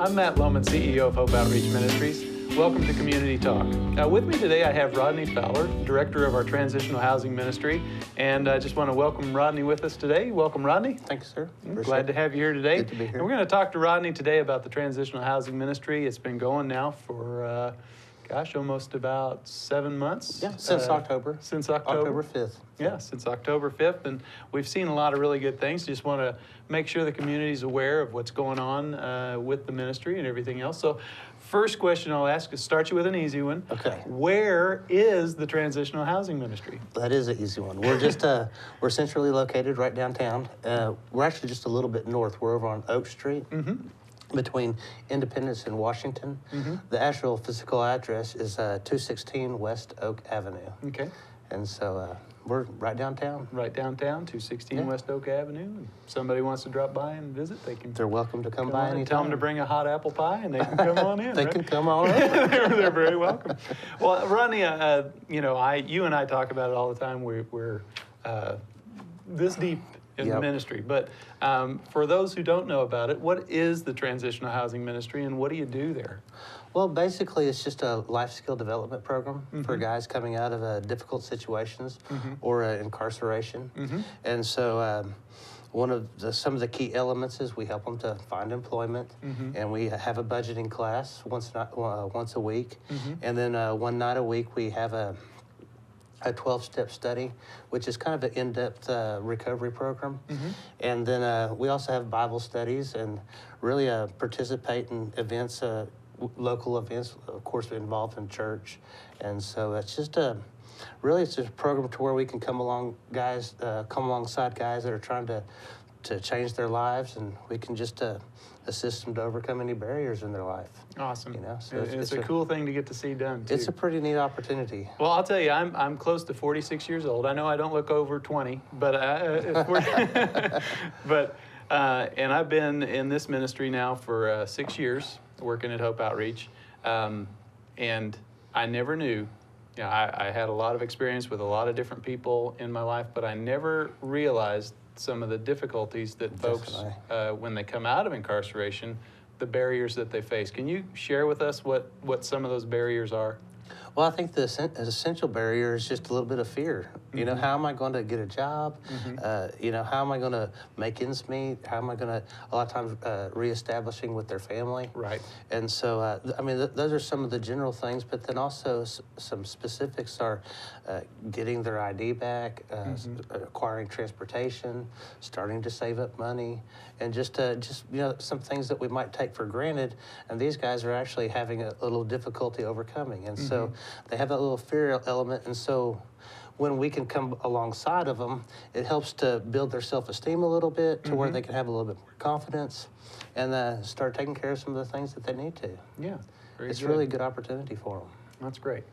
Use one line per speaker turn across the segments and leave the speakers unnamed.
I'm Matt Lohman, CEO of Hope Outreach Ministries. Welcome to Community Talk. With me today I have Rodney Fowler, Director of our Transitional Housing Ministry, and I just want to welcome Rodney with us today. Welcome, Rodney.
Thank you, sir.
Glad to have you here today.
Good to be here.
And we're going to talk to Rodney today about the Transitional Housing Ministry. It's been going now for, almost about 7 months.
Yeah, since October.
Since October.
October 5th.
Yeah, since October 5th, and we've seen a lot of really good things. Just want to make sure the community's aware of what's going on with the ministry and everything else. So first question I'll ask is start you with an easy one.
Okay.
Where is the Transitional Housing Ministry?
That is an easy one. We're just, we're centrally located right downtown. We're actually just a little bit north. We're over on Oak Street. Between Independence and Washington. The actual physical address is 216 West Oak Avenue.
Okay.
And so we're right downtown.
Right downtown, 216 West Oak Avenue. If somebody wants to drop by and visit, they can.
They're welcome to come by anytime.
Tell them to bring a hot apple pie, and they can come on in.
They
right?
can come on in.
They're very welcome. Well, Rodney, you and I talk about it all the time. We're this deep in the ministry, but for those who don't know about it, what is the Transitional Housing Ministry, and what do you do there?
Well, basically, it's just a life skill development program for guys coming out of difficult situations or incarceration. And so one of some of the key elements is we help them to find employment, and we have a budgeting class once a week, and then one night a week we have a 12-step study, which is kind of an in-depth recovery program. And then we also have Bible studies and really participate in events, local events, of course, involved in church. And so it's just it's a program to where we can come alongside guys that are trying to change their lives, and we can just assist them to overcome any barriers in their life.
Awesome.
You know, so
it's a cool thing to get to see done, too.
It's a pretty neat opportunity.
Well, I'll tell you, I'm close to 46 years old. I know I don't look over 20, but and I've been in this ministry now for 6 years, working at Hope Outreach, and I never knew. I had a lot of experience with a lot of different people in my life, but I never realized some of the difficulties that folks, when they come out of incarceration, the barriers that they face. Can you share with us what some of those barriers are?
Well, I think the essential barrier is just a little bit of fear. You know, how am I going to get a job? How am I going to make ends meet? How am I going to, a lot of times, reestablishing with their family? Right. And so, those are some of the general things, but then also some specifics are getting their ID back, acquiring transportation, starting to save up money, and just some things that we might take for granted, and these guys are actually having a little difficulty overcoming. And so they have that little fear element, and so when we can come alongside of them, it helps to build their self-esteem a little bit to where they can have a little bit more confidence and start taking care of some of the things that they need to.
Yeah,
it's really a good opportunity for them.
That's great.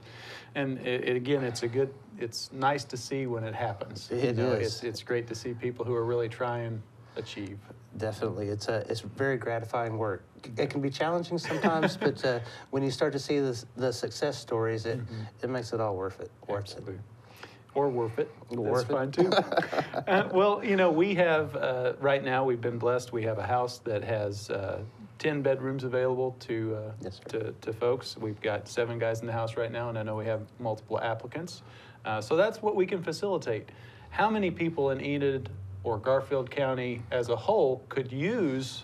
And it's nice to see when it happens.
It is.
It's great to see people who are really trying to achieve.
Definitely. It's very gratifying work. It can be challenging sometimes, but when you start to see the success stories, it makes it all worth it.
Absolutely. Or worth it.
That's
fine too. We have, right now we've been blessed. We have a house that has 10 bedrooms available to folks. We've got 7 guys in the house right now, and I know we have multiple applicants. So that's what we can facilitate. How many people in Enid or Garfield County as a whole could use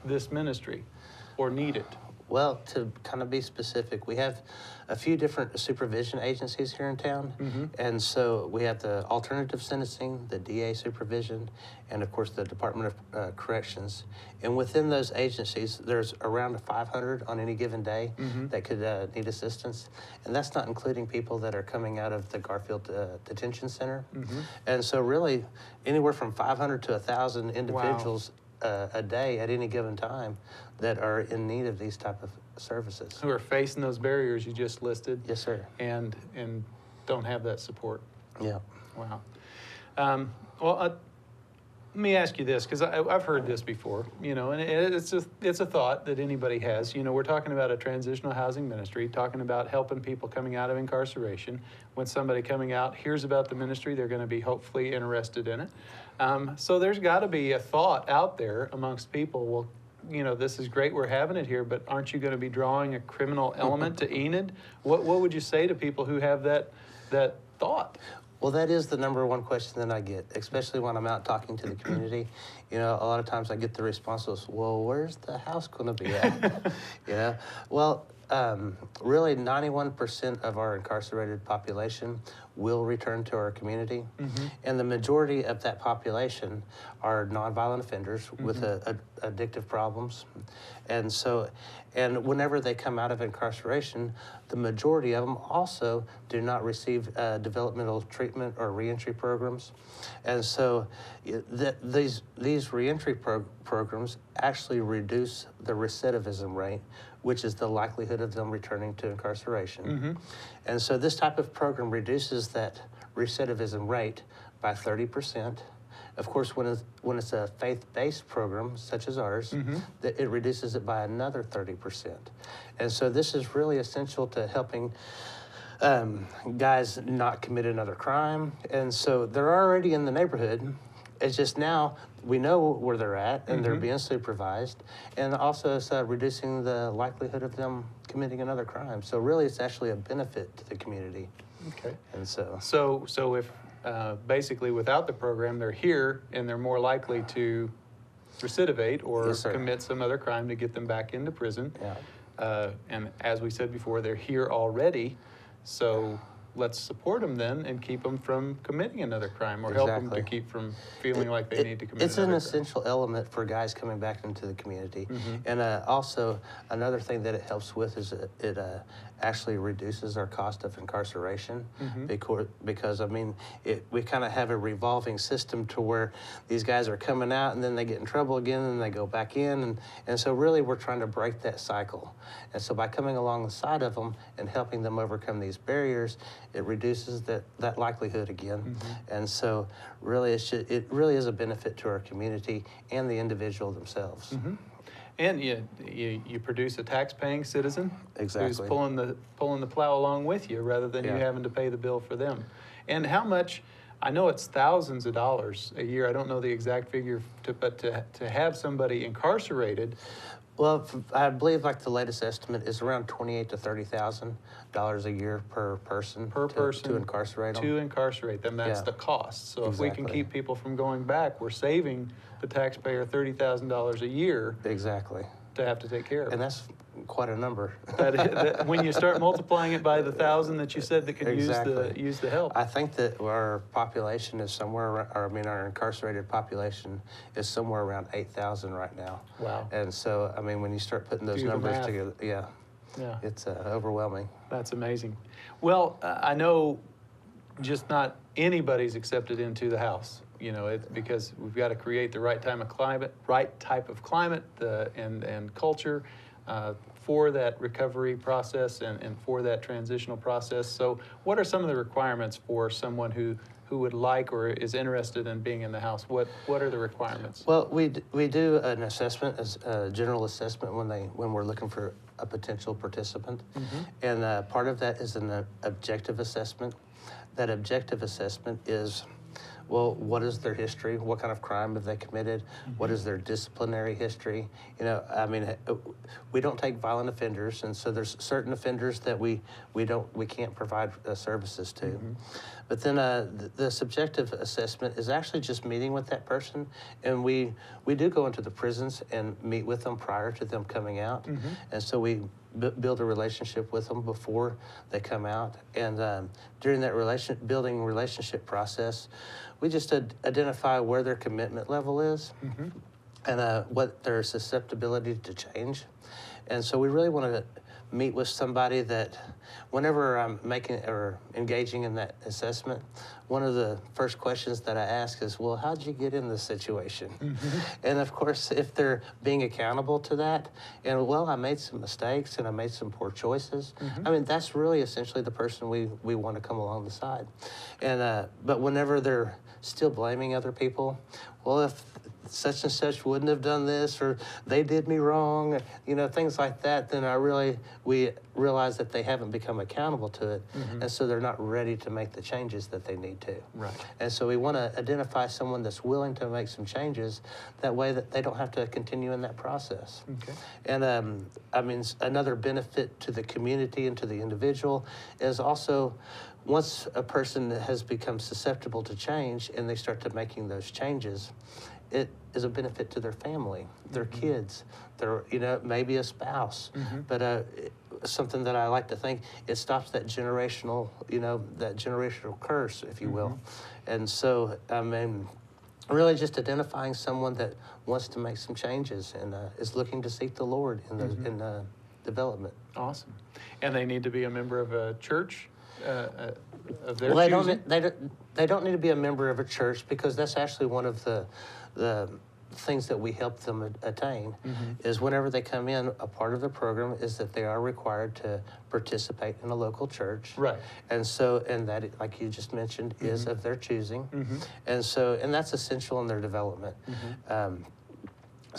this ministry or need it?
Well, to kind of be specific, we have a few different supervision agencies here in town. And so we have the alternative sentencing, the DA supervision, and of course the Department of Corrections. And within those agencies, there's around 500 on any given day that could need assistance. And that's not including people that are coming out of the Garfield Detention Center. And so really anywhere from 500 to 1,000 individuals a day at any given time that are in need of these type of services.
Who are facing those barriers you just listed.
Yes, sir.
And don't have that support.
Yeah.
Wow. Let me ask you this, because I've heard this before, and it's a thought that anybody has. We're talking about a transitional housing ministry, talking about helping people coming out of incarceration. When somebody coming out hears about the ministry, they're going to be hopefully interested in it. So there's got to be a thought out there amongst people, well, this is great, we're having it here, but aren't you going to be drawing a criminal element to Enid? What would you say to people who have that thought?
Well, that is the number one question that I get, especially when I'm out talking to the community. A lot of times I get the response was, well, where's the house going to be at? Well, really 91% of our incarcerated population will return to our community. And the majority of that population are nonviolent offenders with addictive problems. And whenever they come out of incarceration, the majority of them also do not receive developmental treatment or reentry programs. And so these reentry programs actually reduce the recidivism rate, which is the likelihood of them returning to incarceration. And so this type of program reduces that recidivism rate by 30%. Of course, when it's a faith-based program, such as ours, it reduces it by another 30%. And so this is really essential to helping guys not commit another crime. And so they're already in the neighborhood. It's just now we know where they're at, and they're being supervised. And also it's reducing the likelihood of them committing another crime. So really it's actually a benefit to the community.
Okay.
And so
if basically without the program, they're here and they're more likely to recidivate or commit some other crime to get them back into prison. And as we said before, they're here already. So let's support them then and keep them from committing another crime, or help them to keep from feeling like they need to commit
It's
another
an
crime.
essential element for guys coming back into the community. And also another thing that it helps with is it actually reduces our cost of incarceration, because I mean, we kind of have a revolving system to where these guys are coming out and then they get in trouble again and they go back in. And so really we're trying to break that cycle. And so by coming alongside of them and helping them overcome these barriers, it reduces that likelihood again. And so really it really is a benefit to our community and the individual themselves.
And you produce a tax-paying citizen who's
Exactly.
pulling the plow along with you, rather than you having to pay the bill for them. And how much? I know it's thousands of dollars a year. I don't know the exact figure, but to have somebody incarcerated.
Well, I believe like the latest estimate is around $28,000 to $30,000 a year per person. To incarcerate them.
To incarcerate them, that's the cost. So if we can keep people from going back, we're saving the taxpayer $30,000 a year.
Exactly.
To have to take care of.
And that's quite a number.
When you start multiplying it by the 1,000 that you said that could use the help.
I think that our population is somewhere, our incarcerated population is somewhere around 8,000 right now.
Wow.
And so, I mean, when you start putting those numbers together, it's overwhelming.
That's amazing. Well, I know just not anybody's accepted into the house. Because we've got to create the right type of climate and culture for that recovery process and for that transitional process. So what are some of the requirements for someone who would like or is interested in being in the house? What are the requirements?
Well, we do an assessment, a general assessment when we're looking for a potential participant. And part of that is an objective assessment. That objective assessment is, well, what is their history? What kind of crime have they committed? What is their disciplinary history? I mean, we don't take violent offenders, and so there's certain offenders that we can't provide services to. But then the subjective assessment is actually just meeting with that person, and we do go into the prisons and meet with them prior to them coming out, and so we build a relationship with them before they come out. And during that building relationship process, we just identify where their commitment level is and what their susceptibility to change. And so we really want to meet with somebody that whenever I'm engaging in that assessment, one of the first questions that I ask is, well, how'd you get in this situation? And of course, if they're being accountable to that, and well, I made some mistakes and I made some poor choices, I mean, that's really essentially the person we want to come along the side. And but whenever they're still blaming other people, well, if such and such wouldn't have done this, or they did me wrong, things like that, then we realize that they haven't become accountable to it, and so they're not ready to make the changes that they need to.
Right.
And so we want to identify someone that's willing to make some changes, that way that they don't have to continue in that process.
Okay.
And another benefit to the community and to the individual is also, once a person has become susceptible to change and they start to making those changes, it is a benefit to their family, their kids, their, maybe a spouse. But something that I like to think, it stops that generational, that generational curse, if you will. And so, really just identifying someone that wants to make some changes and is looking to seek the Lord in the development.
Awesome. And they need to be a member of a church of their
Well,
choosing?
they don't need to be a member of a church, because that's actually one of the things that we help them attain, is whenever they come in, a part of the program is that they are required to participate in a local church.
Right.
And that, like you just mentioned, is of their choosing. And that's essential in their development.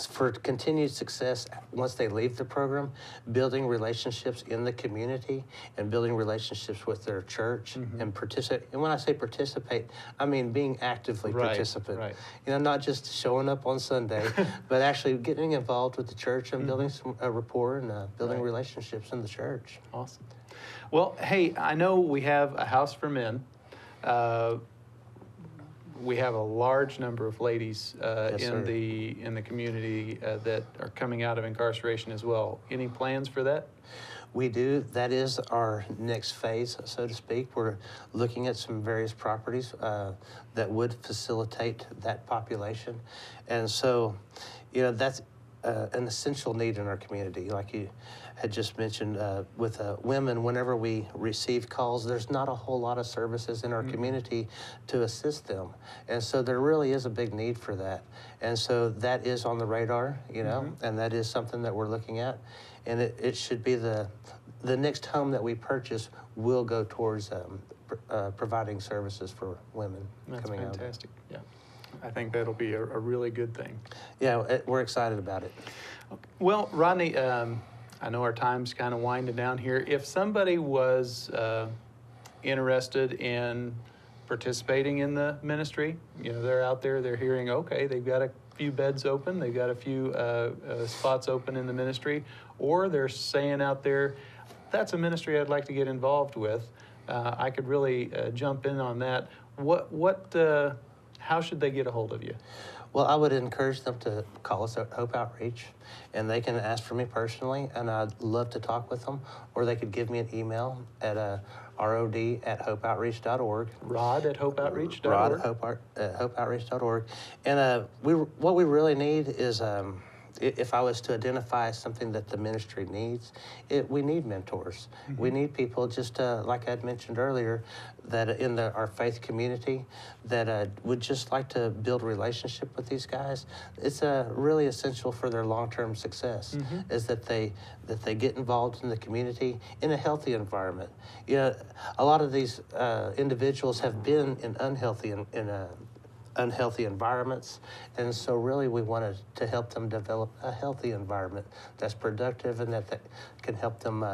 For continued success once they leave the program, building relationships in the community and building relationships with their church and participate. And when I say participate, I mean being actively participant.
Right.
Not just showing up on Sunday, but actually getting involved with the church and building some rapport and building relationships in the church.
Awesome. Well, hey, I know we have a house for men. We have a large number of ladies in the community that are coming out of incarceration as well. Any plans for that?
We do. That is our next phase, so to speak. We're looking at some various properties that would facilitate that population. And so, that's an essential need in our community. Like you had just mentioned, with women, whenever we receive calls, there's not a whole lot of services in our community to assist them. And so there really is a big need for that. And so that is on the radar, and that is something that we're looking at. And it should be the next home that we purchase will go towards providing services for women.
That's
coming
fantastic. Yeah. I think that'll be a really good thing.
Yeah, we're excited about it.
Well, Rodney, I know our time's kind of winding down here. If somebody was interested in participating in the ministry, they're out there, they're hearing, okay, they've got a few beds open, they've got a few spots open in the ministry, or they're saying out there, that's a ministry I'd like to get involved with. I could really jump in on that. How should they get a hold of you?
Well, I would encourage them to call us at Hope Outreach, and they can ask for me personally, and I'd love to talk with them. Or they could give me an email at rod@hopeoutreach.org.
Rod@hopeoutreach.org.
Rod@hopeoutreach.org. And what we really need is, if I was to identify something that the ministry needs, we need mentors. We need people, just like I'd mentioned earlier, that in our faith community that would just like to build a relationship with these guys. It's really essential for their long-term success, is that they get involved in the community in a healthy environment. A lot of these individuals have been in unhealthy environments, and so really we wanted to help them develop a healthy environment that's productive and that can help them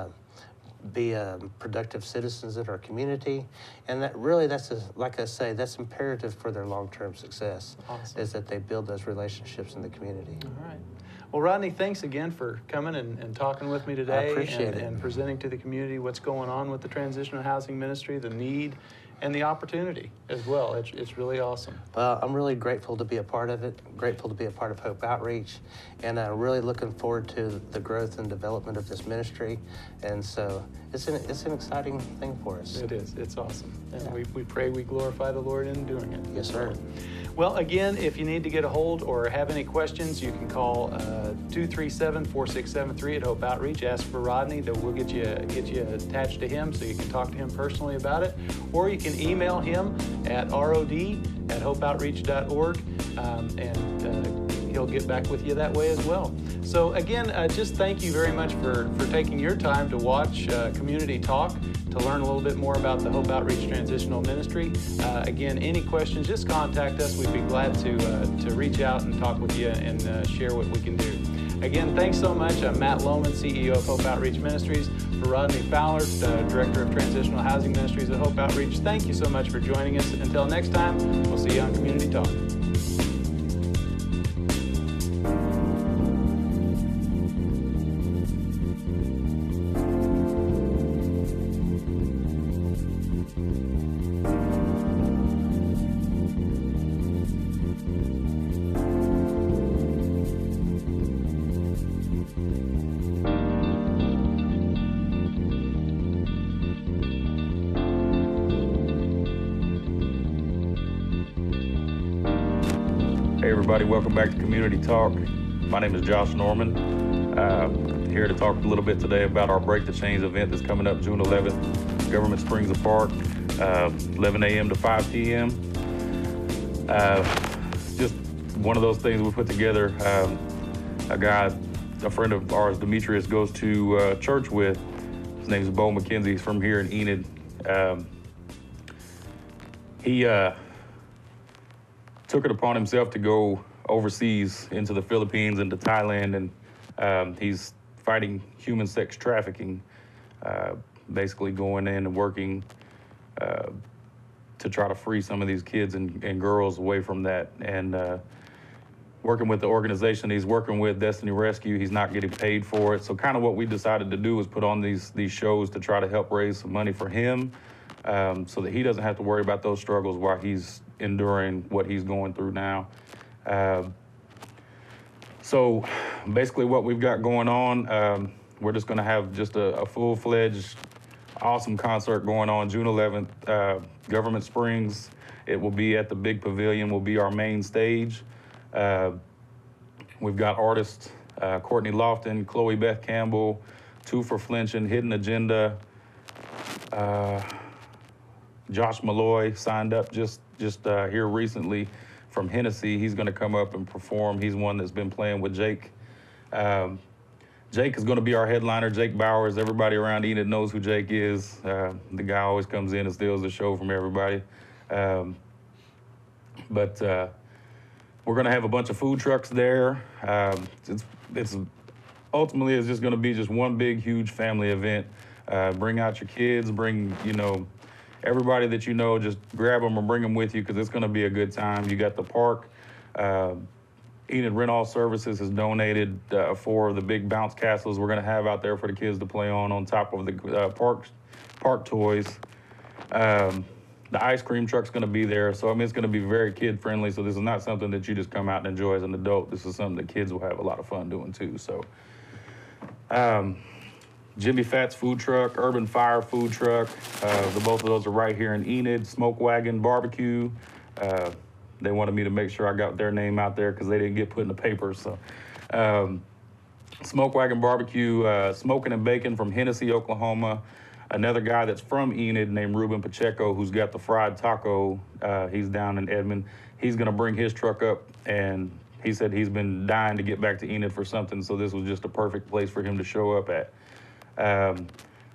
be productive citizens in our community. And that really, like I say, that's imperative for their long-term success.
Awesome.
Is that they build those relationships in the community.
All right. Well, Rodney, thanks again for coming and talking with me today.
I appreciate it.
And presenting to the community what's going on with the Transitional Housing Ministry, the need and the opportunity as well. It's really awesome.
Well, I'm really grateful to be a part of it, grateful to be a part of Hope Outreach, and really looking forward to the growth and development of this ministry. And so it's an exciting thing for us.
It is. It's awesome. And we pray we glorify the Lord in doing it.
Yes, sir.
Well, again, if you need to get a hold or have any questions, you can call 237-4673 at Hope Outreach. Ask for Rodney. We'll get you attached to him so you can talk to him personally about it. Or you can email him at rod@hopeoutreach.org, and he'll get back with you that way as well. So again, just thank you very much for taking your time to watch Community Talk. to learn a little bit more about the Hope Outreach Transitional Ministry. Again, any questions, just contact us. We'd be glad to reach out and talk with you and share what we can do. Again, thanks so much. I'm Matt Lohman, CEO of Hope Outreach Ministries. For Rodney Fowler, Director of Transitional Housing Ministries at Hope Outreach, thank you so much for joining us. Until next time, we'll see you on Community Talk.
Hey everybody, welcome back to Community Talk. My name is Josh Norman. Here to talk a little bit today about our Break the Chains event that's coming up June 11th, Government Springs Park, 11 a.m. to 5 p.m. Just one of those things we put together. A friend of ours, Demetrius, goes to church with. His name is Bo McKenzie. He's from here in Enid. He took it upon himself to go overseas into the Philippines and to Thailand, and he's fighting human sex trafficking, basically going in and working to try to free some of these kids and girls away from that. And working with the organization he's working with, Destiny Rescue, he's not getting paid for it. So kind of what we decided to do was put on these shows to try to help raise some money for him, so that he doesn't have to worry about those struggles while he's enduring what he's going through now. So basically what we've got going on, we're just gonna have just a full-fledged, awesome concert going on June 11th, Government Springs. It will be at the Big Pavilion, will be our main stage. We've got artists, Courtney Lofton, Chloe Beth Campbell, Two for Flinching, Hidden Agenda, Josh Malloy signed up just here recently from Hennessy. He's gonna come up and perform. He's one that's been playing with Jake. Jake is gonna be our headliner, Jake Bowers. Everybody around Enid knows who Jake is. The guy always comes in and steals the show from everybody. But we're gonna have a bunch of food trucks there. It's ultimately it's just gonna be just one big, huge family event. Bring out your kids, bring, everybody that you know, just grab them or bring them with you because it's going to be a good time. You got the park. Enid Rental Services has donated 4 of the big bounce castles we're going to have out there for the kids to play on top of the park toys. The ice cream truck's going to be there. So, it's going to be very kid-friendly. So this is not something that you just come out and enjoy as an adult. This is something that kids will have a lot of fun doing, too. So, Jimmy Fat's food truck, Urban Fire food truck. Both of those are right here in Enid. Smoke Wagon Barbecue. They wanted me to make sure I got their name out there because they didn't get put in the paper. So, Smoke Wagon Barbecue, Smoking and Bacon from Hennessy, Oklahoma. Another guy that's from Enid named Ruben Pacheco, who's got the fried taco. He's down in Edmond. He's gonna bring his truck up, and he said he's been dying to get back to Enid for something, so this was just a perfect place for him to show up at.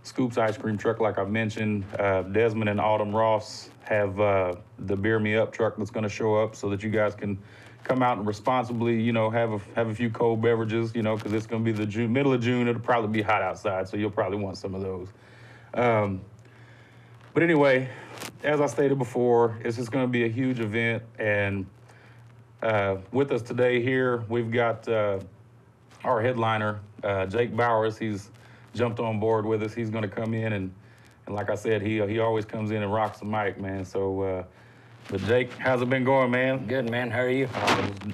Scoops Ice Cream Truck, like I mentioned. Desmond and Autumn Ross have the Beer Me Up truck that's going to show up so that you guys can come out and responsibly, have a few cold beverages, because it's going to be the middle of June. It'll probably be hot outside, so you'll probably want some of those. But anyway, as I stated before, it's just going to be a huge event. And with us today here, we've got our headliner, Jake Bowers. He's jumped on board with us. He's going to come in and like I said, he always comes in and rocks the mic, man. So, but Jake, how's it been going, man?
Good, man. How are you?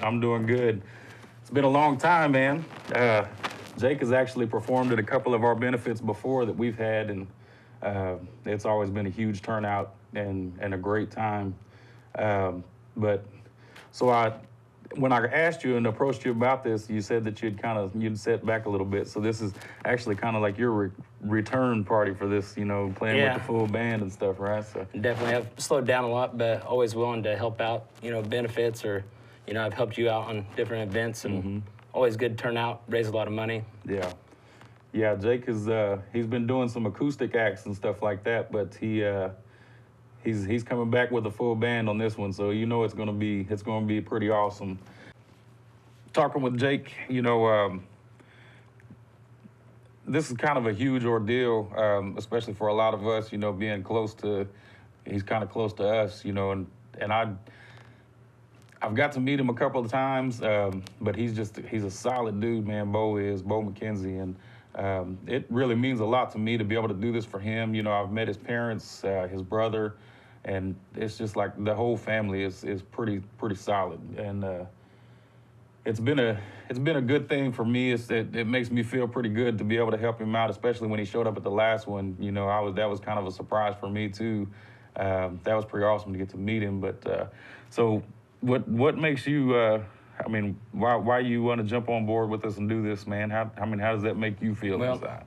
I'm doing good. It's been a long time, man. Jake has actually performed at a couple of our benefits before that we've had, and it's always been a huge turnout and a great time. But so when I asked you and approached you about this, you said that you'd set back a little bit. So this is actually kind of like your return party for this, playing with the full band and stuff, right? So
definitely have slowed down a lot, but always willing to help out, benefits or, I've helped you out on different events and always good turnout, raise a lot of money.
Yeah. Yeah, Jake is he's been doing some acoustic acts and stuff like that, but he's coming back with a full band on this one, so you know it's gonna be pretty awesome. Talking with Jake, this is kind of a huge ordeal, especially for a lot of us, being close to, he's kind of close to us, and I've got to meet him a couple of times, but he's a solid dude, man. Bo McKenzie, and it really means a lot to me to be able to do this for him. I've met his parents, his brother, and it's just like the whole family is pretty solid, and it's been a good thing for me. It makes me feel pretty good to be able to help him out, especially when he showed up at the last one. That was kind of a surprise for me too. That was pretty awesome to get to meet him. But so what makes you? Why you want to jump on board with us and do this, man? How does that make you feel inside?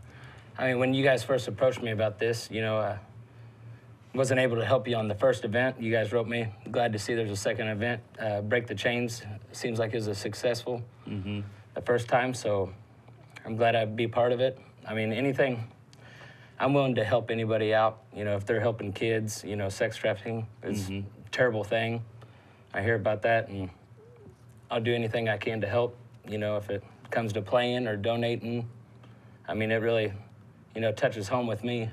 When you guys first approached me about this, wasn't able to help you on the first event. You guys wrote me. Glad to see there's a second event. Break the Chains seems like it was a successful the first time, so I'm glad I'd be part of it. Anything, I'm willing to help anybody out. If they're helping kids, sex trafficking is a terrible thing. I hear about that, and I'll do anything I can to help. If it comes to playing or donating, it really, touches home with me.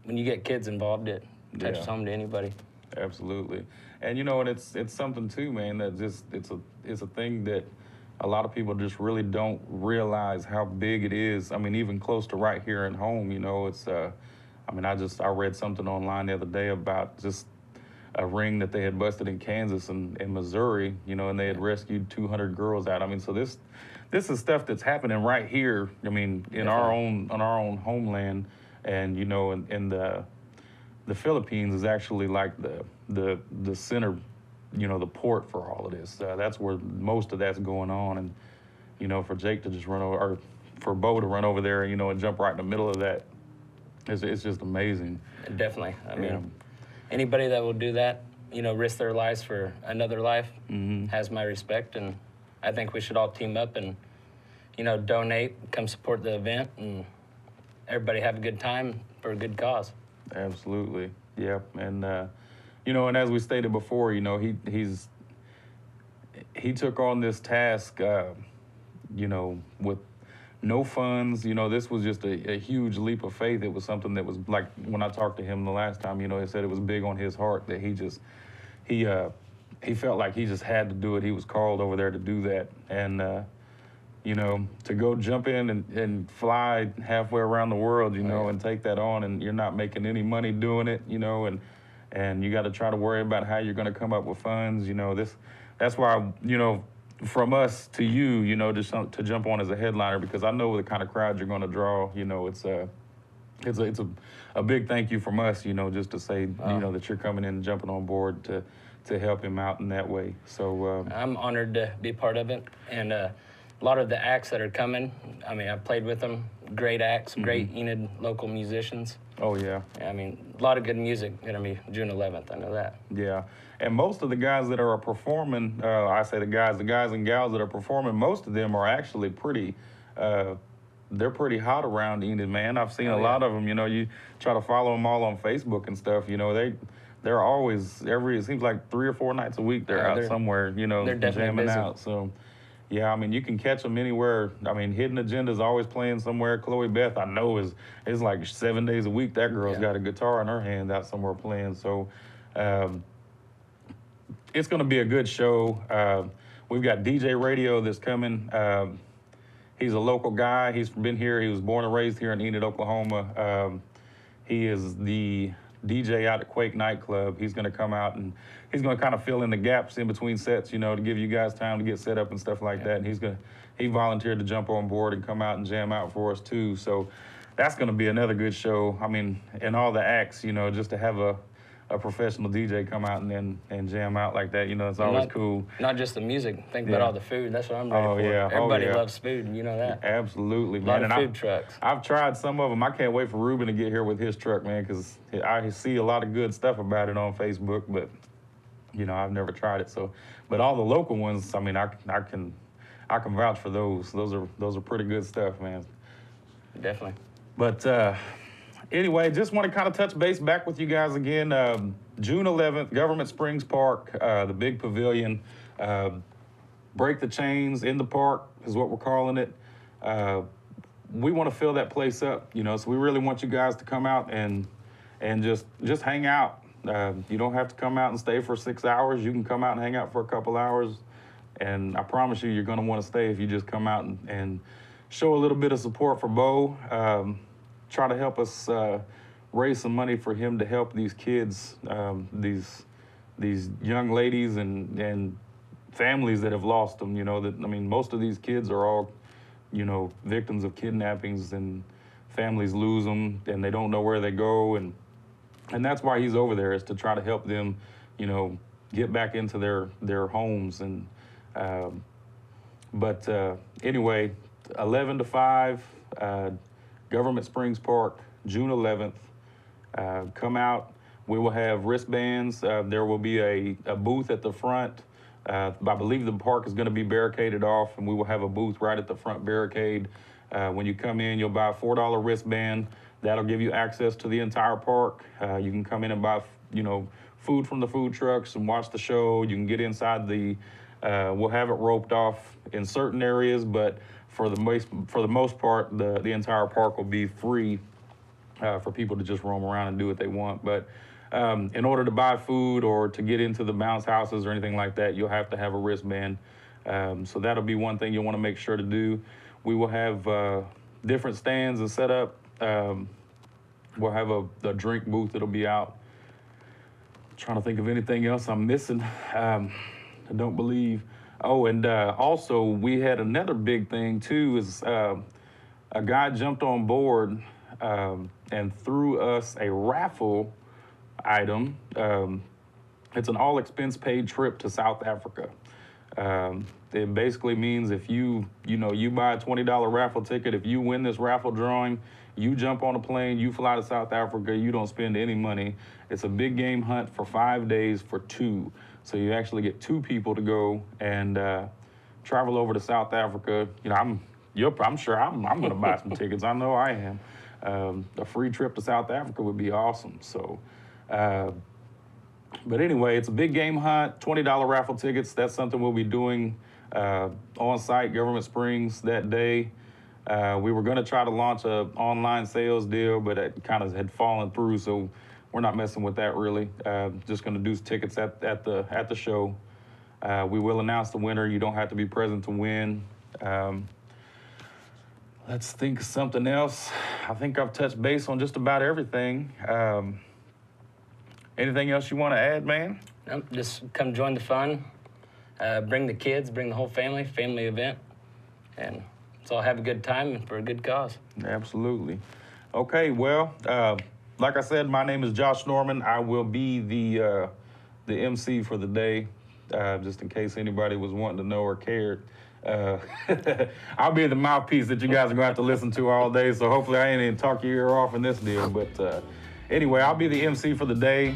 When you get kids involved, it touches home to anybody.
Absolutely, and and it's something too, man. That just it's a thing that a lot of people just really don't realize how big it is. Even close to right here at home, it's. I read something online the other day about just a ring that they had busted in Kansas and in Missouri, and they had rescued 200 girls out. So this is stuff that's happening right here. In our own homeland. And in the Philippines is actually like the center, the port for all of this. That's where most of that's going on, and for Jake to just run over, or for Bo to run over there, and jump right in the middle of that, it's just amazing.
Definitely. Anybody that will do that, risk their lives for another life, has my respect, and I think we should all team up and donate, come support the event, and everybody have a good time for a good cause.
Absolutely, yeah, and and as we stated before, he took on this task, with no funds. This was just a huge leap of faith. It was something that was like when I talked to him the last time. He said it was big on his heart that he felt like he just had to do it. He was called over there to do that, and. To go jump in and fly halfway around the world, and take that on, and you're not making any money doing it, and you got to try to worry about how you're going to come up with funds. That's why, from us to you, just to jump on as a headliner, because I know the kind of crowd you're going to draw. It's a big thank you from us, just to say, that you're coming in and jumping on board to help him out in that way. So
I'm honored to be part of it, and a lot of the acts that are coming, I've played with them, great acts, great Enid local musicians.
Oh, yeah.
A lot of good music going to be June 11th, I know that.
Yeah, and most of the guys that are performing, I say the guys and gals that are performing, most of them are actually pretty, they're pretty hot around Enid, man. I've seen a lot of them, you try to follow them all on Facebook and stuff, they're always, it seems like 3 or 4 nights a week they're out somewhere,
they're
jamming
busy.
out, so... Yeah, you can catch them anywhere. Hidden Agenda's always playing somewhere. Chloe Beth, I know, is like 7 days a week. That girl's got a guitar in her hand out somewhere playing. So it's going to be a good show. We've got DJ Radio that's coming. He's a local guy. He's been here. He was born and raised here in Enid, Oklahoma. He is the DJ out at Quake Nightclub. He's going to come out and he's going to kind of fill in the gaps in between sets, to give you guys time to get set up and stuff like that. And he volunteered to jump on board and come out and jam out for us too. So that's going to be another good show. And all the acts, just to have a professional DJ come out and jam out like that, it's always cool.
Not just the music. Think about all the food. That's what I'm ready for.
Yeah.
Everybody loves food, you know that.
Absolutely, man.
A lot of food trucks.
I've tried some of them. I can't wait for Ruben to get here with his truck, man, because I see a lot of good stuff about it on Facebook, but, I've never tried it. So, but all the local ones, I can vouch for those. Those are pretty good stuff, man.
Definitely.
But anyway, just want to kind of touch base back with you guys again. June 11th, Government Springs Park, the big pavilion. Break the Chains in the park is what we're calling it. We want to fill that place up, you know, so we really want you guys to come out and just hang out. You don't have to come out and stay for 6 hours. You can come out and hang out for a couple hours. And I promise you're going to want to stay if you just come out and show a little bit of support for Bo. Try to help us raise some money for him to help these kids, these young ladies and families that have lost them. You know, that, I mean, most of these kids are all, you know, victims of kidnappings, and families lose them and they don't know where they go. And that's why he's over there, is to try to help them, you know, get back into their homes. And anyway, 11 to 5, Government Springs Park, June 11th. Come out. We will have wristbands. There will be a booth at the front. I believe the park is going to be barricaded off, and we will have a booth right at the front barricade. When you come in, you'll buy a $4 wristband. That'll give you access to the entire park. You can come in and buy, you know, food from the food trucks and watch the show. You can get inside the. We'll have it roped off in certain areas, but for the most part, the entire park will be free for people to just roam around and do what they want. But in order to buy food or to get into the bounce houses or anything like that, you'll have to have a wristband. So that'll be one thing you'll want to make sure to do. We will have different stands and set up. We'll have a drink booth that'll be out. Trying to think of anything else I'm missing. I don't believe. Oh, and also we had another big thing too, is a guy jumped on board and threw us a raffle item. It's an all expense paid trip to South Africa. It basically means if you buy a $20 raffle ticket, if you win this raffle drawing, you jump on a plane, you fly to South Africa, you don't spend any money. It's a big game hunt for 5 days for two. So you actually get two people to go and travel over to South Africa. You know, I'm sure I'm going to buy some tickets. I know I am. A free trip to South Africa would be awesome. So, but anyway, it's a big game hunt, $20 raffle tickets. That's something we'll be doing on site, Government Springs, that day. We were going to try to launch an online sales deal, but it kind of had fallen through, so we're not messing with that really. Just going to do tickets at the show. We will announce the winner. You don't have to be present to win. Let's think of something else. I think I've touched base on just about everything. Anything else you want to add, man?
Nope, just come join the fun. Bring the kids, bring the whole family event, and let's all have a good time and for a good cause.
Absolutely. Okay, well, like I said, my name is Josh Norman. I will be the MC for the day, just in case anybody was wanting to know or cared. I'll be the mouthpiece that you guys are going to have to listen to all day, so hopefully I ain't even talk your ear off in this deal. But anyway, I'll be the MC for the day.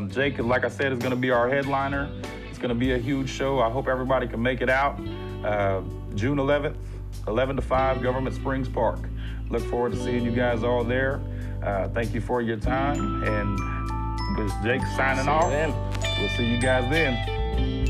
Jake, like I said, is going to be our headliner. It's going to be a huge show. I hope everybody can make it out. June 11th, 11 to 5, Government Springs Park. Look forward to seeing you guys all there. Thank you for your time. And with Jake signing off, we'll see you guys then.